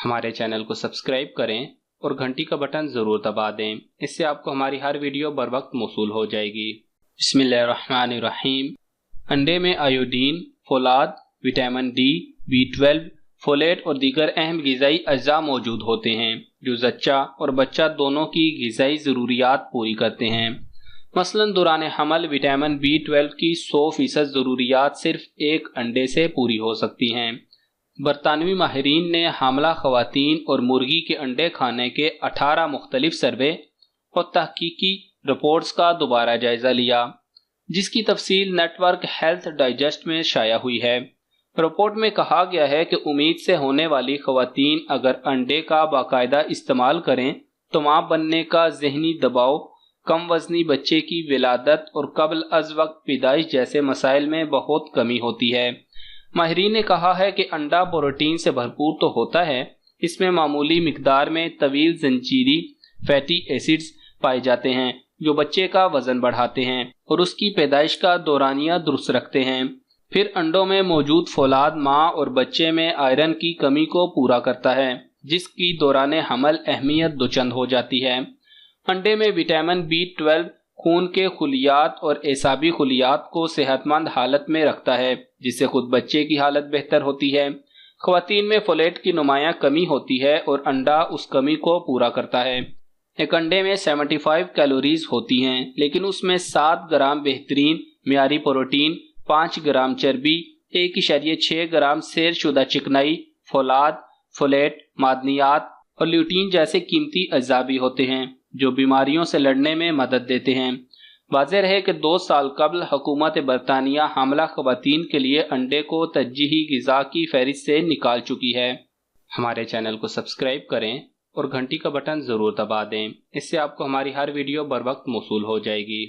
हमारे चैनल को सब्सक्राइब करें और घंटी का बटन ज़रूर दबा दें। इससे आपको हमारी हर वीडियो बर वक्त मौसूल हो जाएगी। बिस्मिल्लाहिर्रहमानिर्रहीम। अंडे में आयोडीन, फोलाद, विटामिन डी, B12, फोलेट और दीगर अहम ग़िज़ाई अज्जा मौजूद होते हैं जो ज़च्चा और बच्चा दोनों की ग़िज़ाई ज़रूरियात पूरी करते हैं। मसलन दौरान हमल विटामिन B12 की 100% ज़रूरियात सिर्फ एक अंडे से पूरी हो सकती हैं। बरतानवी माहिरीन ने हामला ख़वातीन और मुर्गी के अंडे खाने के 18 मुख्तलिफ सर्वे और तहकीकी रिपोर्ट्स का दोबारा जायज़ा लिया, जिसकी तफसील नेटवर्क हेल्थ डाइजेस्ट में शाया हुई है। रिपोर्ट में कहा गया है कि उम्मीद से होने वाली ख़वातीन अगर अंडे का बाकायदा इस्तेमाल करें तो माँ बनने का ज़हनी दबाव, कम वज़नी बच्चे की विलादत और कब्ल अज़ वक्त पैदाइश जैसे मसाइल में बहुत कमी होती है। माहिरीन ने कहा है कि अंडा प्रोटीन से भरपूर तो होता है, इसमें मामूली मिकदार में तवील जंजीरी फैटी एसिड्स पाए जाते हैं जो बच्चे का वज़न बढ़ाते हैं और उसकी पैदाइश का दौरानिया दुरुस्त रखते हैं। फिर अंडों में मौजूद फौलाद माँ और बच्चे में आयरन की कमी को पूरा करता है, जिसकी दौरान हमल अहमियत दोचंद हो जाती है। अंडे में विटामिन B12 खून के खुलियात और एसाबी खुलियात को सेहतमंद हालत में रखता है, जिससे खुद बच्चे की हालत बेहतर होती है। ख़वातीन में फोलेट की नुमायां कमी होती है और अंडा उस कमी को पूरा करता है। एक अंडे में 75 कैलोरीज होती हैं, लेकिन उसमें 7 ग्राम बेहतरीन मियारी प्रोटीन, 5 ग्राम चर्बी, 1.6 ग्राम सेरशुदा चिकनाई, फौलाद, फोलेट, मादनियात और ल्यूटीन जैसे कीमती अज्जा भी होते हैं जो बीमारियों से लड़ने में मदद देते हैं। वाज़ेह है कि 2 साल कबल हुकूमत बरतानिया हामला ख़वातीन के लिए अंडे को तरजीही ग़िज़ा की फहरिस्त से निकाल चुकी है। हमारे चैनल को सब्सक्राइब करें और घंटी का बटन ज़रूर दबा दें। इससे आपको हमारी हर वीडियो बर वक्त मौसूल हो जाएगी।